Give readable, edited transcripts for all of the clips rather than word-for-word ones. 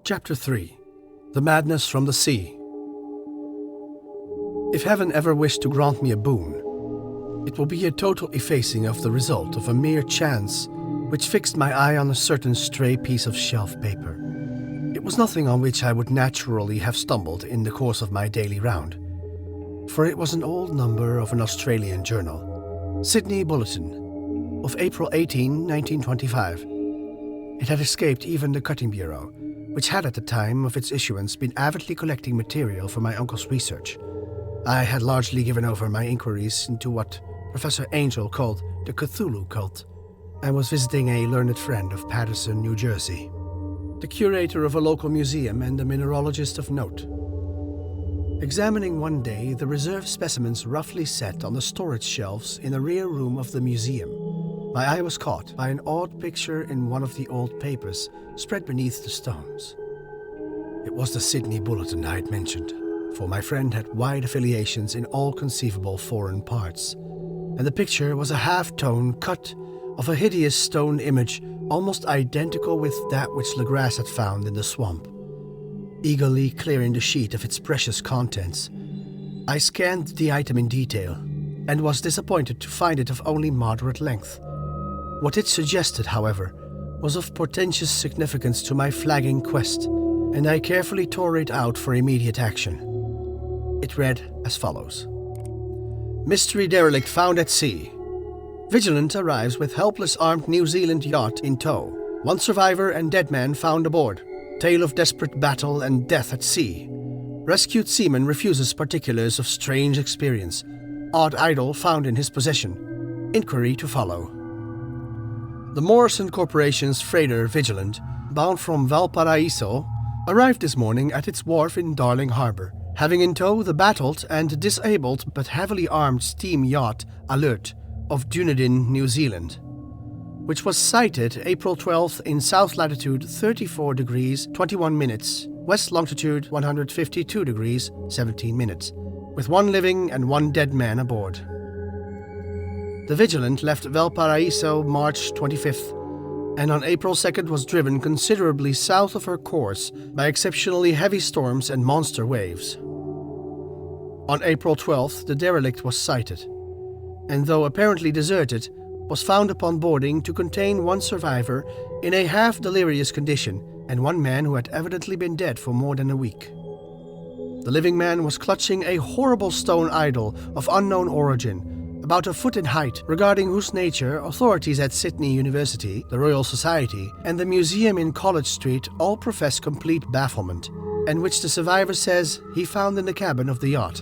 Chapter 3. The Madness from the Sea. If heaven ever wished to grant me a boon, it will be a total effacing of the result of a mere chance which fixed my eye on a certain stray piece of shelf paper. It was nothing on which I would naturally have stumbled in the course of my daily round, for it was an old number of an Australian journal, Sydney Bulletin, of April 18, 1925. It had escaped even the Cutting Bureau, which had at the time of its issuance been avidly collecting material for my uncle's research. I had largely given over my inquiries into what Professor Angel called the Cthulhu cult, and was visiting a learned friend of Paterson, New Jersey, the curator of a local museum and a mineralogist of note. Examining one day the reserve specimens roughly set on the storage shelves in the rear room of the museum, my eye was caught by an odd picture in one of the old papers spread beneath the stones. It was the Sydney Bulletin I had mentioned, for my friend had wide affiliations in all conceivable foreign parts, and the picture was a half-tone cut of a hideous stone image almost identical with that which Legras had found in the swamp. Eagerly clearing the sheet of its precious contents, I scanned the item in detail, and was disappointed to find it of only moderate length. What it suggested, however, was of portentous significance to my flagging quest, and I carefully tore it out for immediate action. It read as follows. Mystery derelict found at sea. Vigilant arrives with helpless armed New Zealand yacht in tow. One survivor and dead man found aboard. Tale of desperate battle and death at sea. Rescued seaman refuses particulars of strange experience. Odd idol found in his possession. Inquiry to follow. The Morrison Corporation's freighter Vigilant, bound from Valparaiso, arrived this morning at its wharf in Darling Harbour, having in tow the battled and disabled but heavily armed steam yacht Alert of Dunedin, New Zealand, which was sighted April 12th in south latitude 34 degrees 21 minutes, west longitude 152 degrees 17 minutes, with one living and one dead man aboard. The Vigilant left Valparaiso March 25th, and on April 2nd was driven considerably south of her course by exceptionally heavy storms and monster waves. On April 12th, the derelict was sighted, and though apparently deserted, was found upon boarding to contain one survivor in a half-delirious condition and one man who had evidently been dead for more than a week. The living man was clutching a horrible stone idol of unknown origin, about a foot in height, regarding whose nature authorities at Sydney University, the Royal Society, and the museum in College Street all profess complete bafflement, and which the survivor says he found in the cabin of the yacht,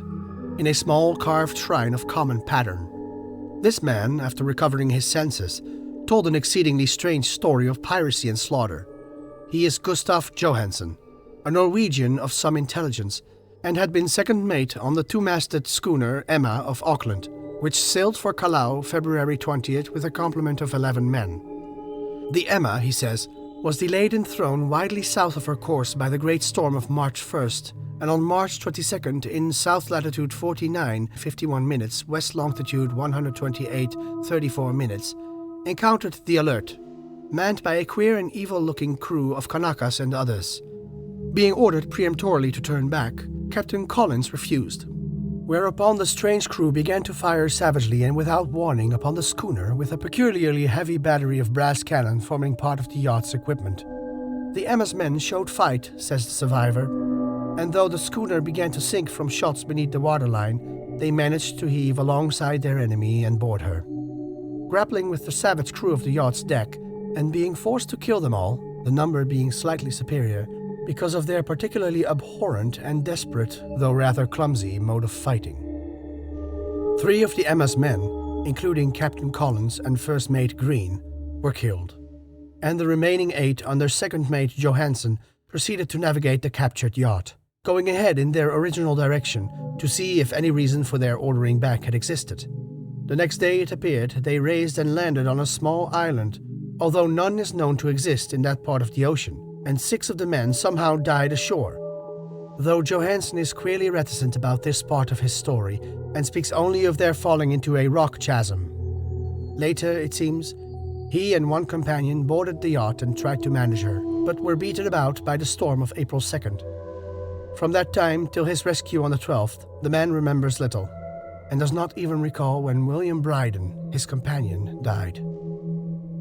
in a small carved shrine of common pattern. This man, after recovering his senses, told an exceedingly strange story of piracy and slaughter. He is Gustav Johansen, a Norwegian of some intelligence, and had been second mate on the two-masted schooner Emma of Auckland, which sailed for Callao February 20th with a complement of 11 men. The Emma, he says, was delayed and thrown widely south of her course by the great storm of March 1st, and on March 22nd in south latitude 49, 51 minutes, west longitude 128, 34 minutes, encountered the Alert, manned by a queer and evil-looking crew of Kanakas and others. Being ordered peremptorily to turn back, Captain Collins refused, whereupon the strange crew began to fire savagely and without warning upon the schooner with a peculiarly heavy battery of brass cannon forming part of the yacht's equipment. The Emma's men showed fight, says the survivor, and though the schooner began to sink from shots beneath the waterline, they managed to heave alongside their enemy and board her. Grappling with the savage crew of the yacht's deck, and being forced to kill them all, the number being slightly superior, because of their particularly abhorrent and desperate, though rather clumsy, mode of fighting. 3 of the Emma's men, including Captain Collins and First Mate Green, were killed, and the remaining 8 under Second Mate Johansen proceeded to navigate the captured yacht, going ahead in their original direction to see if any reason for their ordering back had existed. The next day, it appeared, they raised and landed on a small island, although none is known to exist in that part of the ocean, and 6 of the men somehow died ashore, though Johansen is queerly reticent about this part of his story and speaks only of their falling into a rock chasm. Later, it seems, he and one companion boarded the yacht and tried to manage her, but were beaten about by the storm of April 2nd. From that time till his rescue on the 12th, the man remembers little, and does not even recall when William Bryden, his companion, died.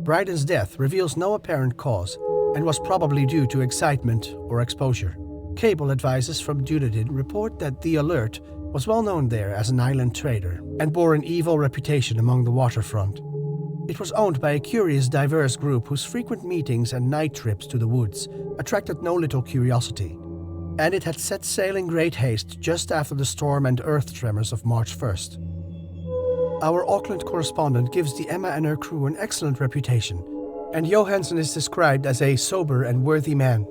Bryden's death reveals no apparent cause, and was probably due to excitement or exposure. Cable advisors from Dunedin report that the Alert was well known there as an island trader, and bore an evil reputation among the waterfront. It was owned by a curious, diverse group whose frequent meetings and night trips to the woods attracted no little curiosity, and it had set sail in great haste just after the storm and earth tremors of March 1st. Our Auckland correspondent gives the Emma and her crew an excellent reputation, and Johansen is described as a sober and worthy man.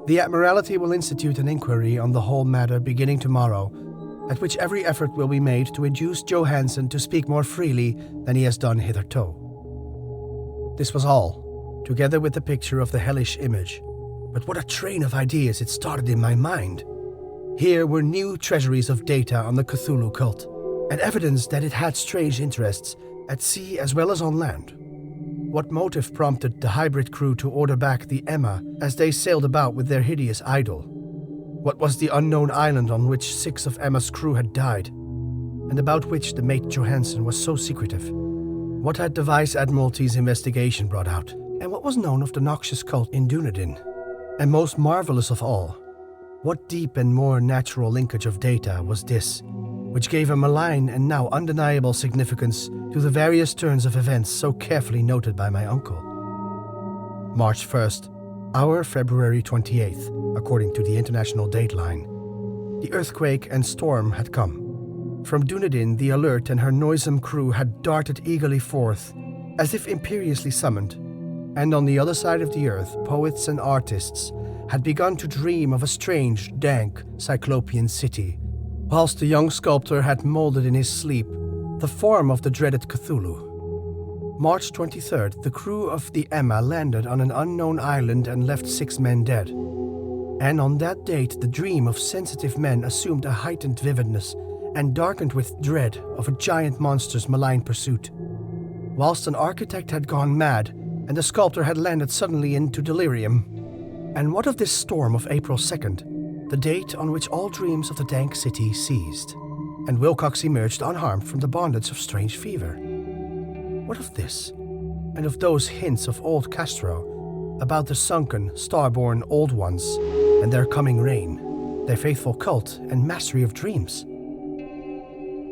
The Admiralty will institute an inquiry on the whole matter beginning tomorrow, at which every effort will be made to induce Johansen to speak more freely than he has done hitherto. This was all, together with the picture of the hellish image. But what a train of ideas it started in my mind. Here were new treasuries of data on the Cthulhu cult, and evidence that it had strange interests, at sea as well as on land. What motive prompted the hybrid crew to order back the Emma as they sailed about with their hideous idol? What was the unknown island on which 6 of Emma's crew had died, and about which the mate Johansen was so secretive? What had the Vice Admiralty's investigation brought out, and what was known of the noxious cult in Dunedin? And most marvelous of all, what deep and more natural linkage of data was this, which gave a malign and now undeniable significance to the various turns of events so carefully noted by my uncle? March 1st, our February 28th, according to the international dateline. The earthquake and storm had come. From Dunedin, the Alert and her noisome crew had darted eagerly forth, as if imperiously summoned, and on the other side of the earth, poets and artists had begun to dream of a strange, dank, cyclopean city, whilst the young sculptor had molded in his sleep the form of the dreaded Cthulhu. March 23rd, the crew of the Emma landed on an unknown island and left 6 men dead. And on that date, the dream of sensitive men assumed a heightened vividness and darkened with dread of a giant monster's malign pursuit. Whilst an architect had gone mad, and the sculptor had landed suddenly into delirium. And what of this storm of April 2nd, the date on which all dreams of the dank city ceased, and Wilcox emerged unharmed from the bondage of strange fever? What of this, and of those hints of old Castro about the sunken, star-born old ones and their coming reign, their faithful cult and mastery of dreams?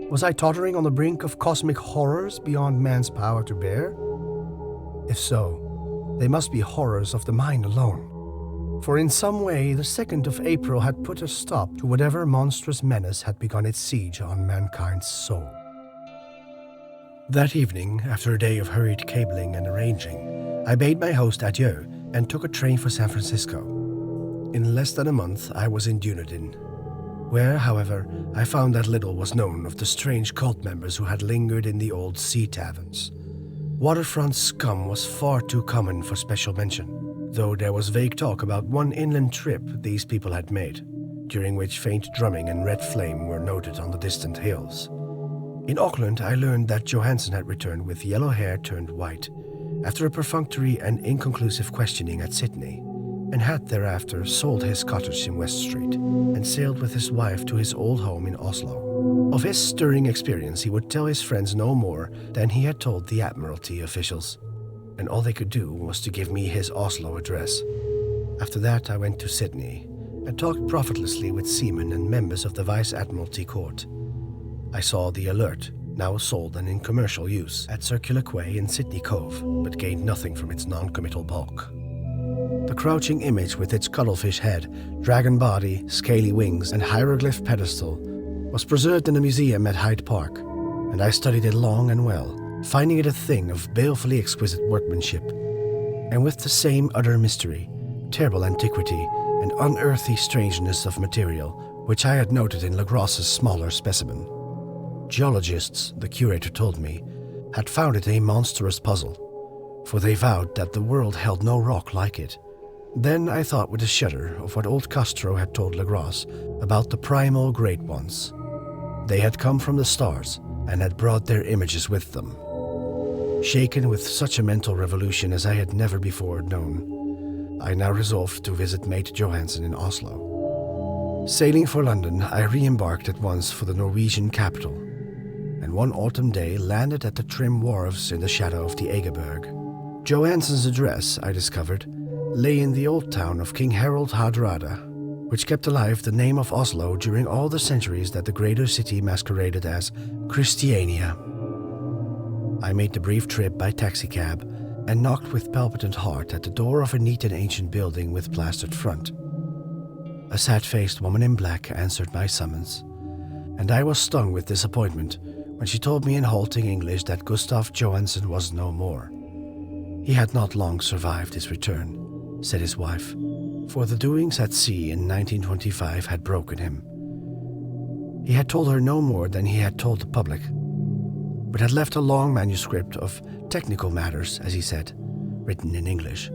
Was I tottering on the brink of cosmic horrors beyond man's power to bear? If so, they must be horrors of the mind alone. For in some way, the 2nd of April had put a stop to whatever monstrous menace had begun its siege on mankind's soul. That evening, after a day of hurried cabling and arranging, I bade my host adieu and took a train for San Francisco. In less than a month, I was in Dunedin, where, however, I found that little was known of the strange cult members who had lingered in the old sea taverns. Waterfront scum was far too common for special mention, though there was vague talk about one inland trip these people had made, during which faint drumming and red flame were noted on the distant hills. In Auckland, I learned that Johansen had returned with yellow hair turned white, after a perfunctory and inconclusive questioning at Sydney, and had thereafter sold his cottage in West Street and sailed with his wife to his old home in Oslo. Of his stirring experience he would tell his friends no more than he had told the Admiralty officials, and all they could do was to give me his Oslo address. After that I went to Sydney and talked profitlessly with seamen and members of the Vice Admiralty Court. I saw the Alert, now sold and in commercial use, at Circular Quay in Sydney Cove, but gained nothing from its non-committal bulk. The crouching image with its cuttlefish head, dragon body, scaly wings, and hieroglyph pedestal was preserved in a museum at Hyde Park, and I studied it long and well, finding it a thing of balefully exquisite workmanship, and with the same utter mystery, terrible antiquity, and unearthly strangeness of material which I had noted in Legros's smaller specimen. Geologists, the curator told me, had found it a monstrous puzzle, for they vowed that the world held no rock like it. Then I thought with a shudder of what old Castro had told Legros about the primal great ones. They had come from the stars and had brought their images with them. Shaken with such a mental revolution as I had never before known, I now resolved to visit mate Johansen in Oslo. Sailing for London, I re-embarked at once for the Norwegian capital, and one autumn day landed at the trim wharves in the shadow of the Egeberg. Johansen's address, I discovered, lay in the old town of King Harald Hardrada, which kept alive the name of Oslo during all the centuries that the greater city masqueraded as Christiania. I made the brief trip by taxicab and knocked with palpitant heart at the door of a neat and ancient building with plastered front. A sad-faced woman in black answered my summons, and I was stung with disappointment when she told me in halting English that Gustav Johansen was no more. He had not long survived his return, said his wife, for the doings at sea in 1925 had broken him. He had told her no more than he had told the public, but had left a long manuscript of technical matters, as he said, written in English,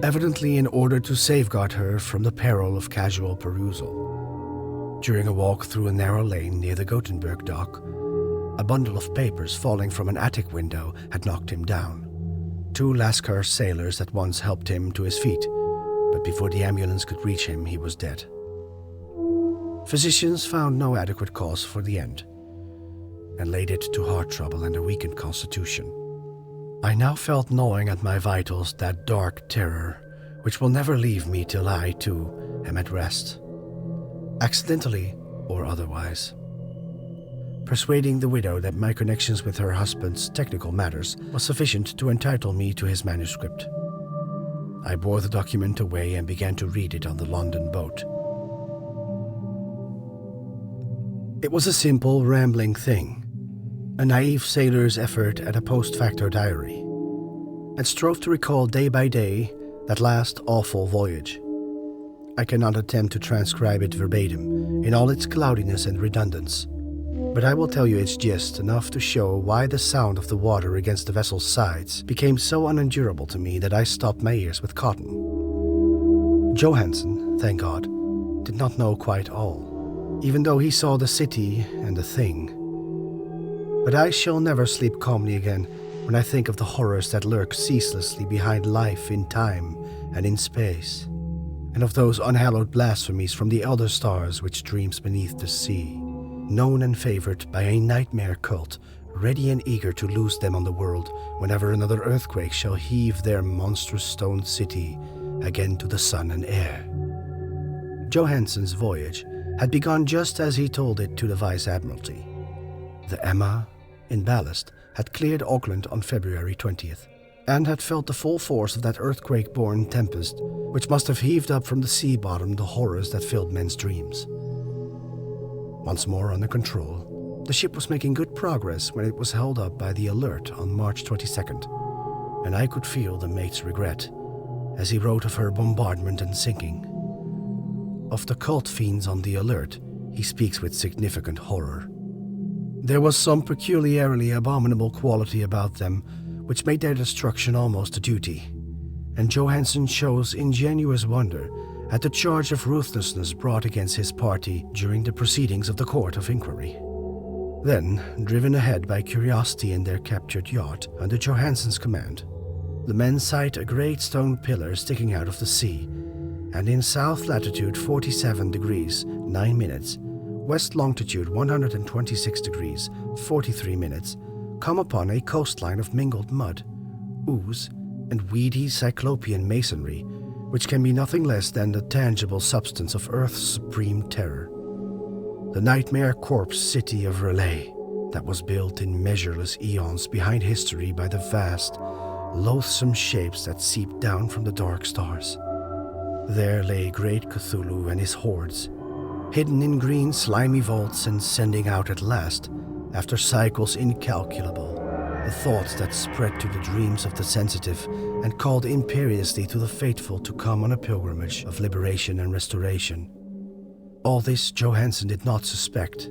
evidently in order to safeguard her from the peril of casual perusal. During a walk through a narrow lane near the Gothenburg dock, a bundle of papers falling from an attic window had knocked him down. 2 Lascar sailors at once helped him to his feet, but before the ambulance could reach him, he was dead. Physicians found no adequate cause for the end, and laid it to heart trouble and a weakened constitution. I now felt gnawing at my vitals that dark terror, which will never leave me till I, too, am at rest, accidentally or otherwise. Persuading the widow that my connections with her husband's technical matters was sufficient to entitle me to his manuscript. I bore the document away and began to read it on the London boat. It was a simple, rambling thing, a naive sailor's effort at a post-facto diary, and strove to recall day by day that last awful voyage. I cannot attempt to transcribe it verbatim in all its cloudiness and redundance, but I will tell you its gist enough to show why the sound of the water against the vessel's sides became so unendurable to me that I stopped my ears with cotton. Johansen, thank God, did not know quite all, even though he saw the city and the thing. But I shall never sleep calmly again when I think of the horrors that lurk ceaselessly behind life in time and in space, and of those unhallowed blasphemies from the elder stars which dreams beneath the sea, known and favored by a nightmare cult, ready and eager to loose them on the world whenever another earthquake shall heave their monstrous stone city again to the sun and air. Johansen's voyage had begun just as he told it to the Vice Admiralty. The Emma, in ballast, had cleared Auckland on February 20th, and had felt the full force of that earthquake-born tempest, which must have heaved up from the sea bottom the horrors that filled men's dreams. Once more under control, the ship was making good progress when it was held up by the Alert on March 22nd, and I could feel the mate's regret as he wrote of her bombardment and sinking. Of the cult fiends on the Alert, he speaks with significant horror. There was some peculiarly abominable quality about them which made their destruction almost a duty, and Johansen shows ingenuous wonder at the charge of ruthlessness brought against his party during the proceedings of the Court of Inquiry. Then, driven ahead by curiosity in their captured yacht under Johansen's command, the men sight a great stone pillar sticking out of the sea, and in south latitude 47 degrees 9 minutes, west longitude 126 degrees 43 minutes, come upon a coastline of mingled mud, ooze, and weedy cyclopean masonry, which can be nothing less than the tangible substance of Earth's supreme terror. The nightmare corpse city of Relay that was built in measureless eons behind history by the vast, loathsome shapes that seeped down from the dark stars. There lay great Cthulhu and his hordes, hidden in green slimy vaults and sending out at last, after cycles incalculable, the thoughts that spread to the dreams of the sensitive and called imperiously to the faithful to come on a pilgrimage of liberation and restoration. All this Johansen did not suspect,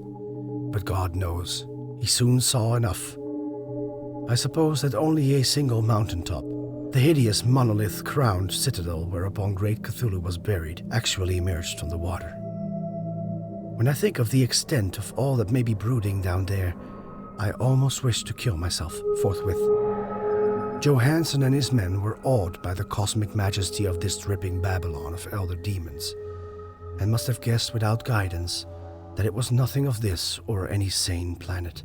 but God knows, he soon saw enough. I suppose that only a single mountaintop, the hideous monolith-crowned citadel whereupon great Cthulhu was buried, actually emerged from the water. When I think of the extent of all that may be brooding down there, I almost wish to kill myself forthwith. Johansen and his men were awed by the cosmic majesty of this dripping Babylon of elder demons, and must have guessed without guidance that it was nothing of this or any sane planet.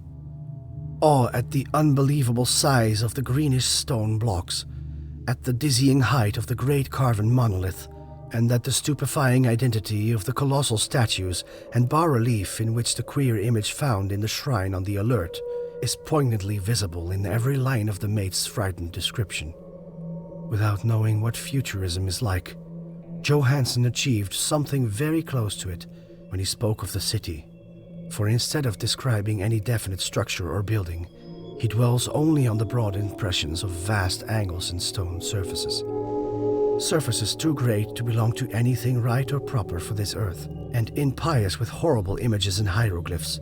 Awe at the unbelievable size of the greenish stone blocks, at the dizzying height of the great carven monolith, and at the stupefying identity of the colossal statues and bas-relief in which the queer image found in the shrine on the alert is poignantly visible in every line of the mate's frightened description. Without knowing what futurism is like, Johansen achieved something very close to it when he spoke of the city, for instead of describing any definite structure or building, he dwells only on the broad impressions of vast angles and stone surfaces. Surfaces too great to belong to anything right or proper for this earth, and impious with horrible images and hieroglyphs.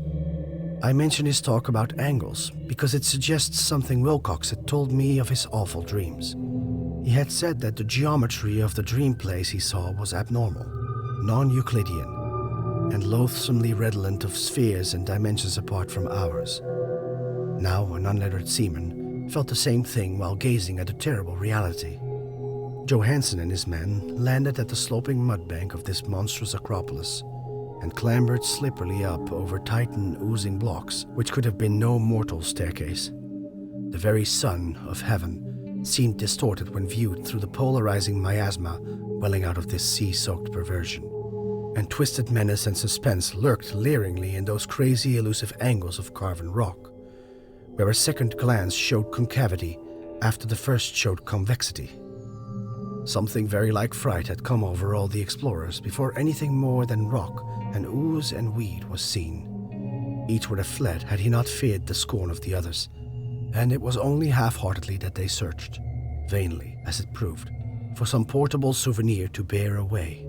I mention his talk about angles because it suggests something Wilcox had told me of his awful dreams. He had said that the geometry of the dream place he saw was abnormal, non-Euclidean, and loathsomely redolent of spheres and dimensions apart from ours. Now an unlettered seaman felt the same thing while gazing at a terrible reality. Johansen and his men landed at the sloping mudbank of this monstrous acropolis and clambered slipperily up over titan oozing blocks which could have been no mortal staircase. The very sun of heaven seemed distorted when viewed through the polarizing miasma welling out of this sea-soaked perversion, and twisted menace and suspense lurked leeringly in those crazy elusive angles of carven rock, where a second glance showed concavity after the first showed convexity. Something very like fright had come over all the explorers before anything more than rock and ooze and weed was seen. Each would have fled had he not feared the scorn of the others, and it was only half-heartedly that they searched, vainly as it proved, for some portable souvenir to bear away.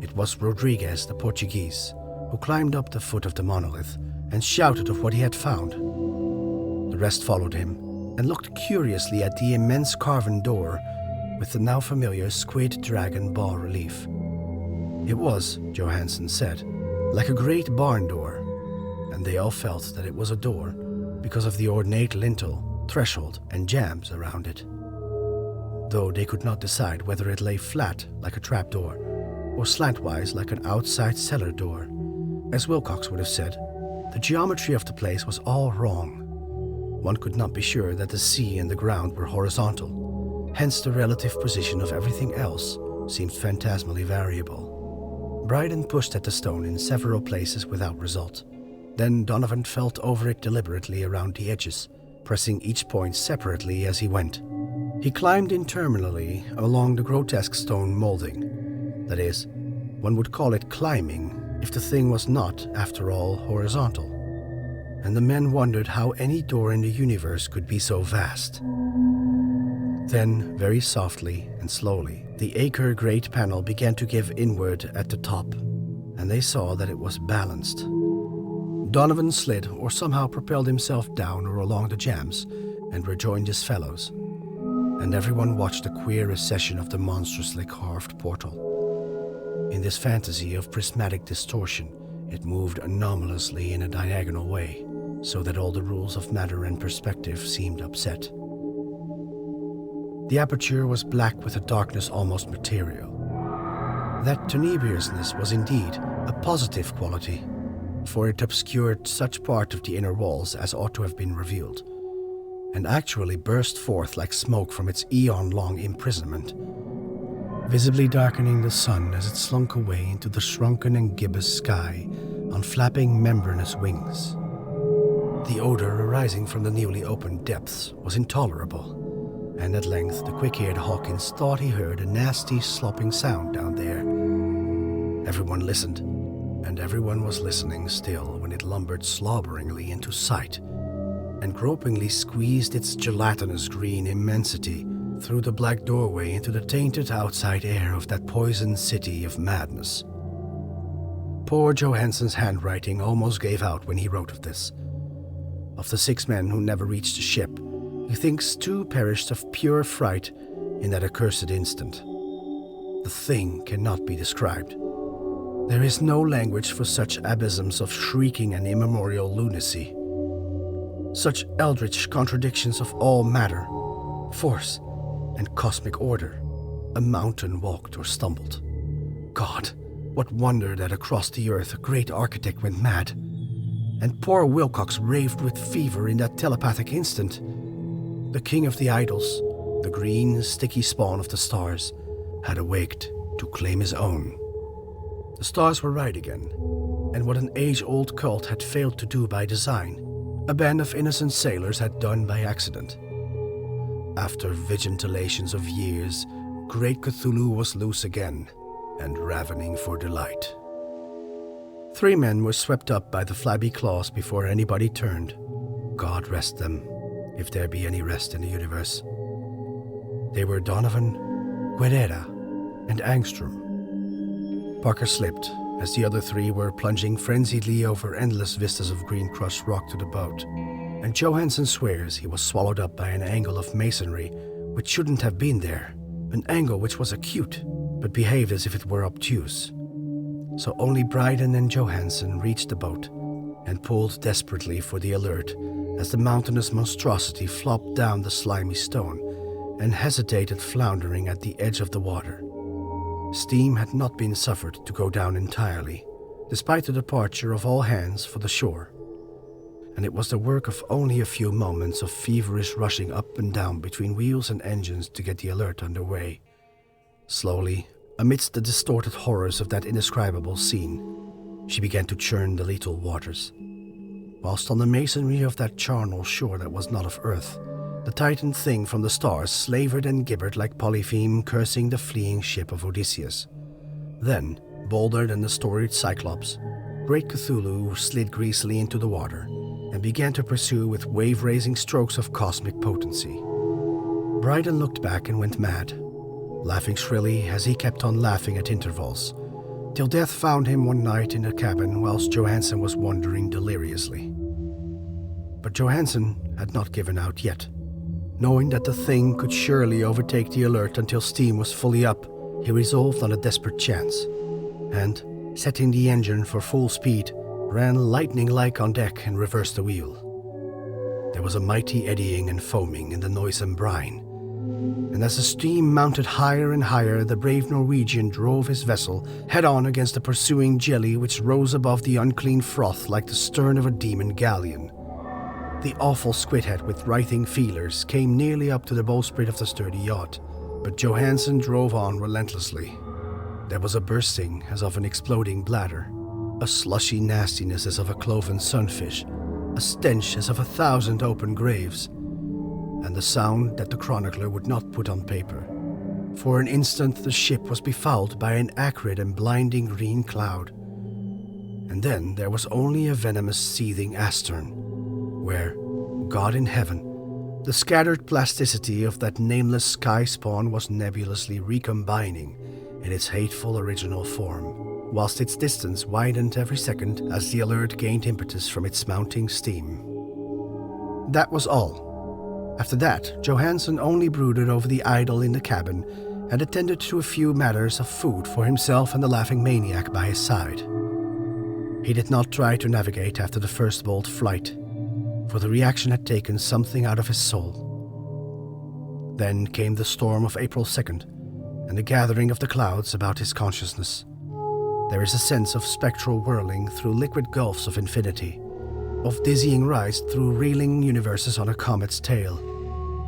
It was Rodriguez, the Portuguese, who climbed up the foot of the monolith and shouted of what he had found. The rest followed him and looked curiously at the immense carven door with the now familiar squid dragon bas-relief. It was, Johansen said, like a great barn door, and they all felt that it was a door because of the ornate lintel, threshold, and jambs around it, though they could not decide whether it lay flat like a trapdoor or slantwise like an outside cellar door. As Wilcox would have said, the geometry of the place was all wrong. One could not be sure that the sea and the ground were horizontal, hence the relative position of everything else seemed phantasmally variable. Bryden pushed at the stone in several places without result. Then Donovan felt over it deliberately around the edges, pressing each point separately as he went. He climbed interminably along the grotesque stone molding. That is, one would call it climbing if the thing was not, after all, horizontal. And the men wondered how any door in the universe could be so vast. Then, very softly and slowly, the acre great panel began to give inward at the top, and they saw that it was balanced. Donovan slid or somehow propelled himself down or along the jambs and rejoined his fellows, and everyone watched the queer recession of the monstrously carved portal. In this fantasy of prismatic distortion, it moved anomalously in a diagonal way, so that all the rules of matter and perspective seemed upset. The aperture was black with a darkness almost material. That tenebrousness was indeed a positive quality, for it obscured such part of the inner walls as ought to have been revealed, and actually burst forth like smoke from its eon-long imprisonment, visibly darkening the sun as it slunk away into the shrunken and gibbous sky on flapping membranous wings. The odor arising from the newly opened depths was intolerable, and at length the quick-eared Hawkins thought he heard a nasty slopping sound down there. Everyone listened, and everyone was listening still when it lumbered slobberingly into sight and gropingly squeezed its gelatinous green immensity through the black doorway into the tainted outside air of that poisoned city of madness. Poor Johansen's handwriting almost gave out when he wrote of this. Of the 6 men who never reached the ship, he thinks 2 perished of pure fright in that accursed instant. The thing cannot be described. There is no language for such abysms of shrieking and immemorial lunacy. Such eldritch contradictions of all matter, force and cosmic order, a mountain walked or stumbled. God, what wonder that across the earth a great architect went mad, and poor Wilcox raved with fever in that telepathic instant. The king of the idols, the green, sticky spawn of the stars, had awaked to claim his own. The stars were right again, and what an age-old cult had failed to do by design, a band of innocent sailors had done by accident. After vigintillations of years, great Cthulhu was loose again, and ravening for delight. 3 men were swept up by the flabby claws before anybody turned. God rest them, if there be any rest in the universe. They were Donovan, Guerrera, and Angstrom. Parker slipped, as the other 3 were plunging frenziedly over endless vistas of green crushed rock to the boat, and Johansson swears he was swallowed up by an angle of masonry which shouldn't have been there, an angle which was acute, but behaved as if it were obtuse. So only Bryden and Johansson reached the boat and pulled desperately for the alert as the mountainous monstrosity flopped down the slimy stone and hesitated, floundering at the edge of the water. Steam had not been suffered to go down entirely, despite the departure of all hands for the shore, and it was the work of only a few moments of feverish rushing up and down between wheels and engines to get the alert underway. Slowly, amidst the distorted horrors of that indescribable scene, she began to churn the lethal waters, whilst on the masonry of that charnel shore that was not of earth, the titan thing from the stars slavered and gibbered like Polypheme cursing the fleeing ship of Odysseus. Then, bolder than the storied Cyclops, great Cthulhu slid greasily into the water and began to pursue with wave-raising strokes of cosmic potency. Bryden looked back and went mad, laughing shrilly as he kept on laughing at intervals, till death found him one night in the cabin whilst Johansson was wandering deliriously. But Johansson had not given out yet. Knowing that the thing could surely overtake the alert until steam was fully up, he resolved on a desperate chance, and, setting the engine for full speed, ran lightning-like on deck and reversed the wheel. There was a mighty eddying and foaming in the noisome brine, and as the steam mounted higher and higher, the brave Norwegian drove his vessel head-on against the pursuing jelly which rose above the unclean froth like the stern of a demon galleon. The awful squidhead with writhing feelers came nearly up to the bowsprit of the sturdy yacht, but Johansson drove on relentlessly. There was a bursting as of an exploding bladder, a slushy nastiness as of a cloven sunfish, a stench as of 1,000 open graves, and the sound that the chronicler would not put on paper. For an instant the ship was befouled by an acrid and blinding green cloud, and then there was only a venomous seething astern, where, God in heaven, the scattered plasticity of that nameless sky spawn was nebulously recombining in its hateful original form, whilst its distance widened every second as the alert gained impetus from its mounting steam. That was all. After that, Johansson only brooded over the idol in the cabin and attended to a few matters of food for himself and the laughing maniac by his side. He did not try to navigate after the first bold flight, for the reaction had taken something out of his soul. Then came the storm of April 2nd, and the gathering of the clouds about his consciousness. There is a sense of spectral whirling through liquid gulfs of infinity, of dizzying rides through reeling universes on a comet's tail,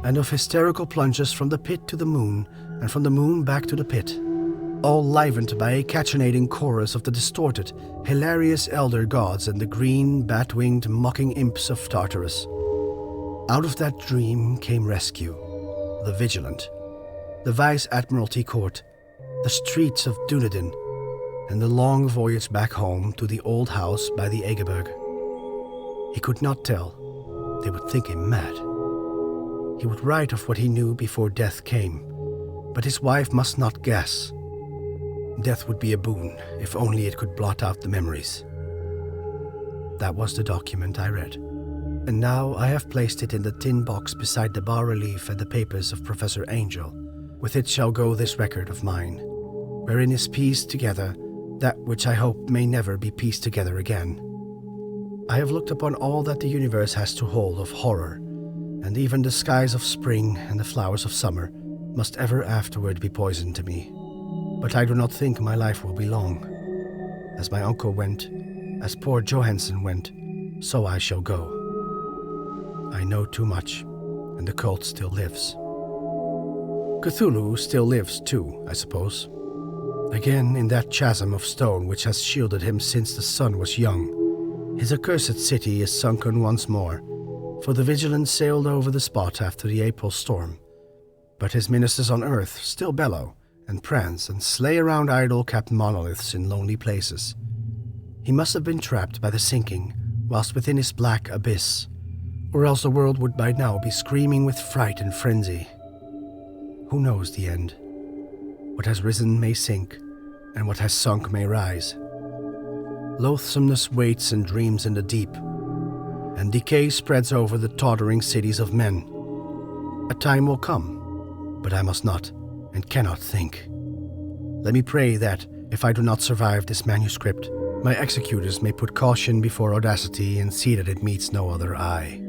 and of hysterical plunges from the pit to the moon, and from the moon back to the pit, all livened by a cachinnating chorus of the distorted, hilarious elder gods and the green, bat-winged, mocking imps of Tartarus. Out of that dream came rescue, the Vigilant, the Vice-Admiralty Court, the streets of Dunedin, and the long voyage back home to the old house by the Egeberg. He could not tell. They would think him mad. He would write of what he knew before death came, but his wife must not guess. Death would be a boon, if only it could blot out the memories. That was the document I read, and now I have placed it in the tin box beside the bas-relief and the papers of Professor Angel. With it shall go this record of mine, wherein is pieced together that which I hope may never be pieced together again. I have looked upon all that the universe has to hold of horror, and even the skies of spring and the flowers of summer must ever afterward be poison to me. But I do not think my life will be long. As my uncle went, as poor Johansen went, so I shall go. I know too much, and the cult still lives. Cthulhu still lives too, I suppose. Again, in that chasm of stone which has shielded him since the sun was young, his accursed city is sunken once more, for the Vigilance sailed over the spot after the April storm. But his ministers on earth still bellow and prance and slay around idol-capped monoliths in lonely places. He must have been trapped by the sinking whilst within his black abyss, or else the world would by now be screaming with fright and frenzy. Who knows the end? What has risen may sink, and what has sunk may rise. Loathsomeness waits and dreams in the deep, and decay spreads over the tottering cities of men. A time will come, but I must not and cannot think. Let me pray that, if I do not survive this manuscript, my executors may put caution before audacity and see that it meets no other eye.